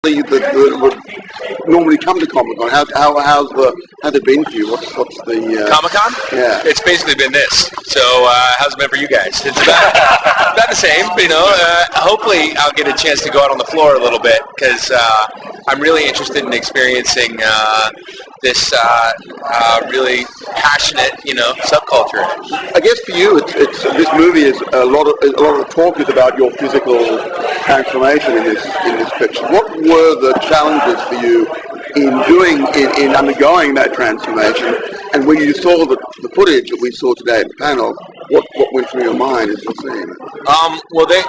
that would normally come to Comic-Con? How's it been for you? What's the Comic-Con? Yeah, it's basically been this. So how's it been for you guys? It's about the same. Hopefully I'll get a chance to go out on the floor a little bit because I'm really interested in experiencing this really passionate, subculture. I guess for you, it's this movie is a lot of the talk is about your physical transformation in this picture. What were the challenges for you in undergoing that transformation? And when you saw the footage that we saw today at the panel, what went through your mind as you're seeing it? Well, the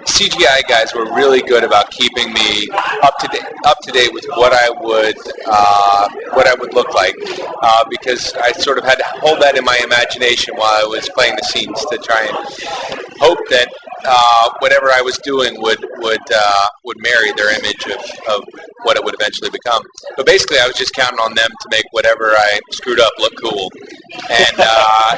CGI guys were really good about keeping me up to date with what I would look like, because I sort of had to hold that in my imagination while I was playing the scenes to try and hope that whatever I was doing would marry their image of what it would eventually become. But basically, I was just counting on them to make whatever I screwed up look cool. And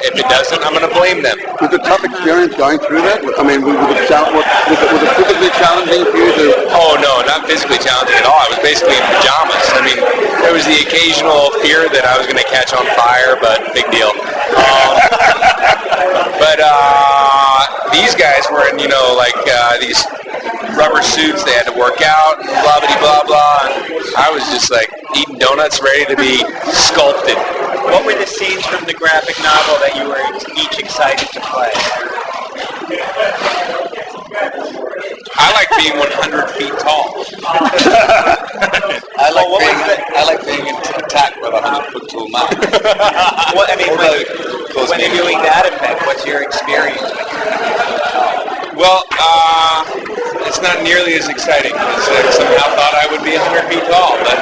if it doesn't, I'm going to blame them. Was it a tough experience going through that? I mean, was it physically challenging for you to... Oh, no, not physically challenging at all. I was basically in pajamas. I mean, there was the occasional fear that I was going to catch on fire, but big deal. But these guys were in, these rubber suits. They had to work out and blah, blah, blah, blah. And I was just like eating donuts ready to be sculpted. What were the scenes from the graphic novel that you were each excited to play? I like being 100 feet tall. I like being attacked by a 100-foot tall man. When you're doing that effect, what's your experience when you're 100 feet tall? Well, it's not nearly as exciting because I somehow thought I would be 100 feet tall, but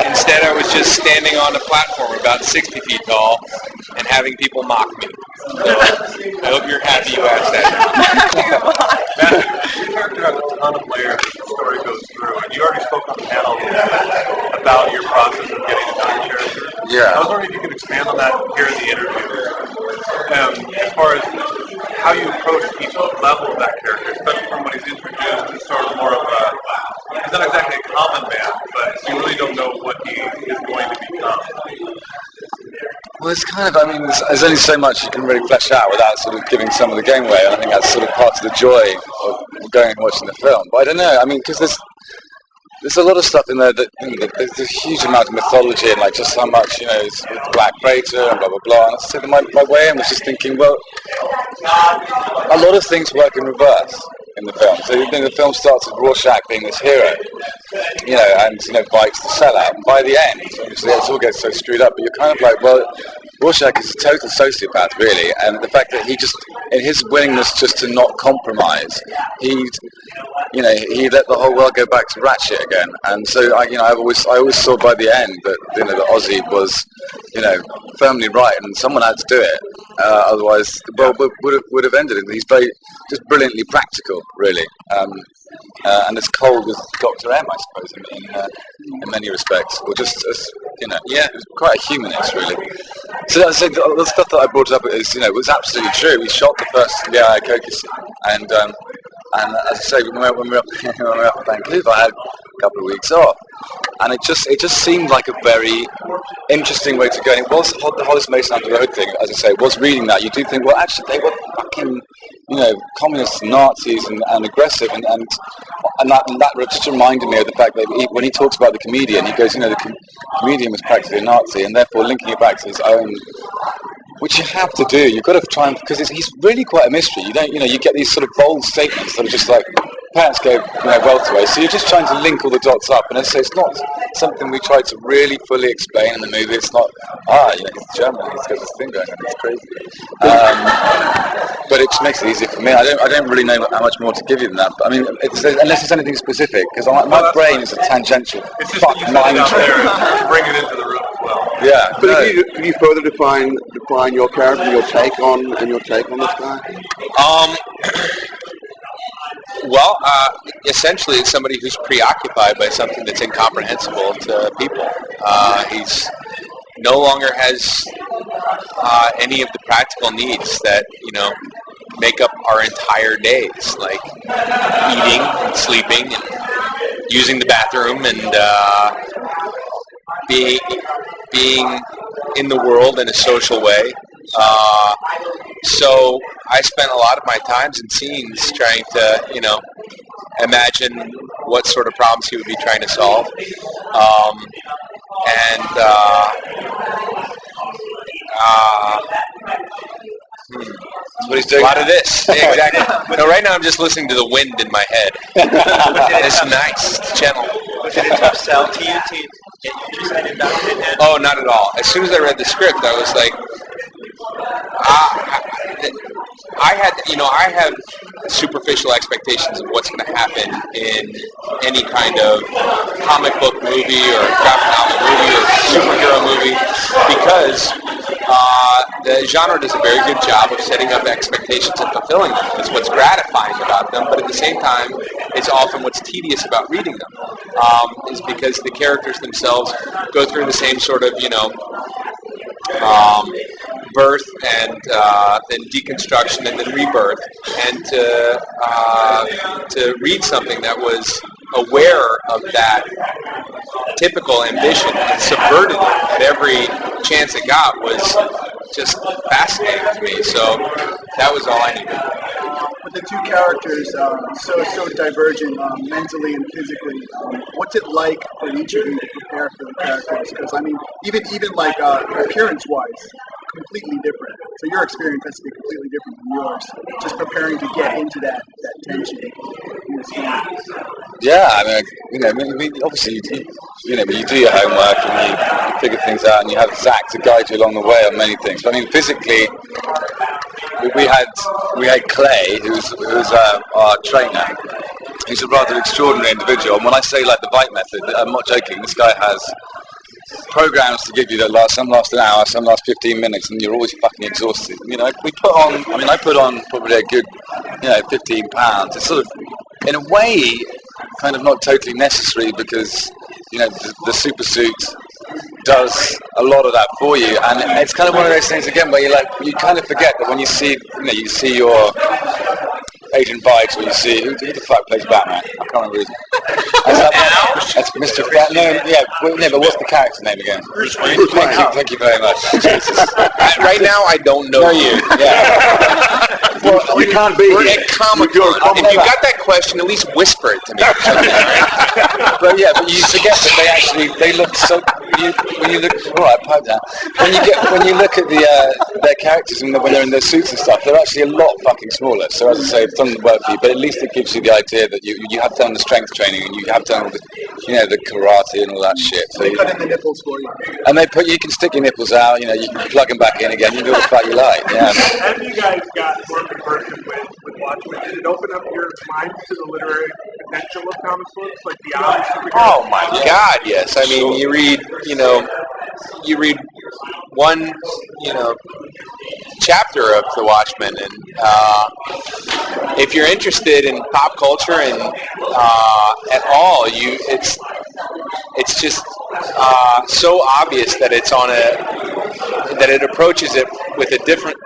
instead I was just standing on a platform about 60 feet tall and having people mock me. So I hope you're happy you asked that. Matthew, your character has a ton of layers as the story goes through, and you already spoke on the panel about your process of getting to know your character. Yeah. I was wondering if you could expand on that here in the interview. As far as how you approach each level of that character, especially from when he's introduced as sort of more of he's not exactly a common man, but you really don't know what he is going to become. Well, it's kind of, there's only so much you can really flesh out without sort of giving some of the game away, and I think that's sort of part of the joy of going and watching the film. But I don't know, because there's a lot of stuff in there that, there's a huge amount of mythology and just how much, it's Black Praetor and blah, blah, blah. And so my way in was just thinking, well, a lot of things work in reverse in the film. So the film starts with Rorschach being this hero, and fights the sellout. And by the end, obviously it all gets so screwed up, but you're kind of like, well, Rorschach is a total sociopath, really, and the fact that he just, in his willingness just to not compromise, he let the whole world go back to rat shit again. And so, I always saw by the end that, that Ozzy was, firmly right, and someone had to do it. Otherwise, the world would have ended. And he's just brilliantly practical, really. And as cold as Dr. M, I suppose, in many respects, or just as quite a humanist, really. So the stuff that I brought up is, was absolutely true. We shot the first karaoke scene, and as I say, when we were up in Vancouver, I had a couple of weeks off, and it just seemed like a very interesting way to go. And it was the Hollis Mason Under Road thing, as I say, was reading that. You do think, well, actually, they were fucking, communists, Nazis, and aggressive, and that just reminded me of the fact that when he talks about the comedian, he goes, the comedian was practically a Nazi, and therefore linking it back to his own, which you have to do. You've got to try and, because he's really quite a mystery. You don't, you get these sort of bold statements that are just like, parents go, wealth away. So you're just trying to link all the dots up. And as I say, it's not something we try to really fully explain in the movie. It's not, he's German, he's got this thing going on, it's crazy. But it just makes it easier for me. I don't really know how much more to give you than that. But unless it's anything specific, because my brain is a tangential mind trip. Bring it into the room as well. Yeah. But if you further define your character, your take on this guy? Well, essentially it's somebody who's preoccupied by something that's incomprehensible to people. He's no longer has any of the practical needs that, make up our entire days, like eating and sleeping and using the bathroom and being in the world in a social way. So I spent a lot of my times and scenes trying to, imagine what sort of problems he would be trying to solve. That's what he's doing. A lot of this. Yeah, exactly. No, right now I'm just listening to the wind in my head. It's nice. It's gentle. Was it a tough sell to you to get you excited about it? Oh, not at all. As soon as I read the script, I was like, I have superficial expectations of what's going to happen in any kind of comic book movie or graphic novel movie or superhero movie because the genre does a very good job of setting up expectations and fulfilling them. It's what's gratifying about them, but at the same time, it's often what's tedious about reading them, is because the characters themselves go through the same sort of, birth and then deconstruction and then rebirth, and to read something that was aware of that typical ambition and subverted it at every chance it got was just fascinating to me. So that was all I needed. With the two characters so divergent mentally and physically, what's it like for each of you to prepare for the characters? Because I mean, even like appearance-wise, completely different. So your experience has to be completely different from yours. Just preparing to get into that tension. Yeah, I mean, obviously, you do your homework and you figure things out, and you have Zach to guide you along the way on many things. But I mean, physically, we had Clay, who's our trainer. He's a rather extraordinary individual. And when I say like the bite method, I'm not joking. This guy has programs to give you that some last an hour, some last 15 minutes, and you're always fucking exhausted. I put on probably a good, 15 pounds. It's sort of, in a way, kind of not totally necessary because, the super suit does a lot of that for you, and it's kind of one of those things again where you kind of forget that when you see your Agent Bikes, or you see who the fuck plays Batman? I can't remember his name. That's Mr. Batman. But what's the character's name again? Bruce Wayne. Thank you very much. Jesus. Right now, I don't know you. Yeah. Well, you can't be We're at Comic-Con. If you got that question, at least whisper it to me. But you forget that they look so. When you look, all right, pipe down. When you look at their characters and when they're in their suits and stuff, they're actually a lot fucking smaller. So as I say, it's done the work for you, but at least it gives you the idea that you have done the strength training and you have done all the, the karate and all that shit. So they cut in the nipples for you. And you can stick your nipples out. You can plug them back in again. You can do what the fuck you like. Yeah. As you guys got more conversant with Watchmen, did it open up your mind to the literary potential of comic books, like beyond superheroes? Oh my God, yes. I mean, you read one, chapter of The Watchmen, and if you're interested in pop culture and at all, it's just so obvious that that it approaches it with a different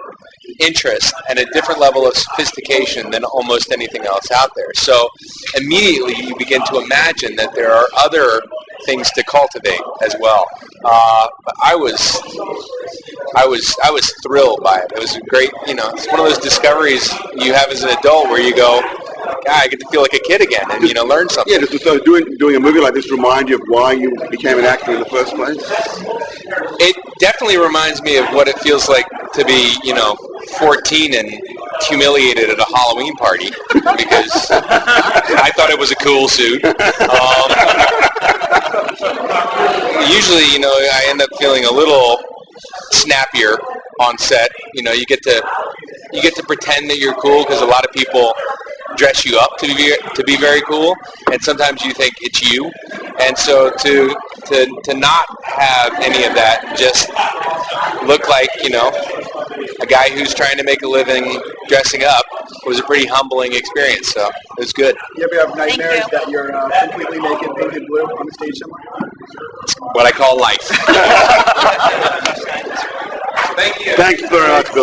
interest and a different level of sophistication than almost anything else out there. So immediately you begin to imagine that there are other things to cultivate as well. I was thrilled by it. It was a great, it's one of those discoveries you have as an adult where you go, God, I get to feel like a kid again and learn something. Yeah, so doing a movie like this remind you of why you became an actor in the first place? It definitely reminds me of what it feels like to be, 14 and humiliated at a Halloween party because I thought it was a cool suit. Usually, I end up feeling a little snappier on set. You get to pretend that you're cool because a lot of people dress you up to be very cool, and sometimes you think it's you. And so to not have any of that, just look like a guy who's trying to make a living dressing up was a pretty humbling experience. So it was good. You ever have nightmares that you're completely naked, painted blue on the stage somewhere? What I call life. Thank you very much, Bill.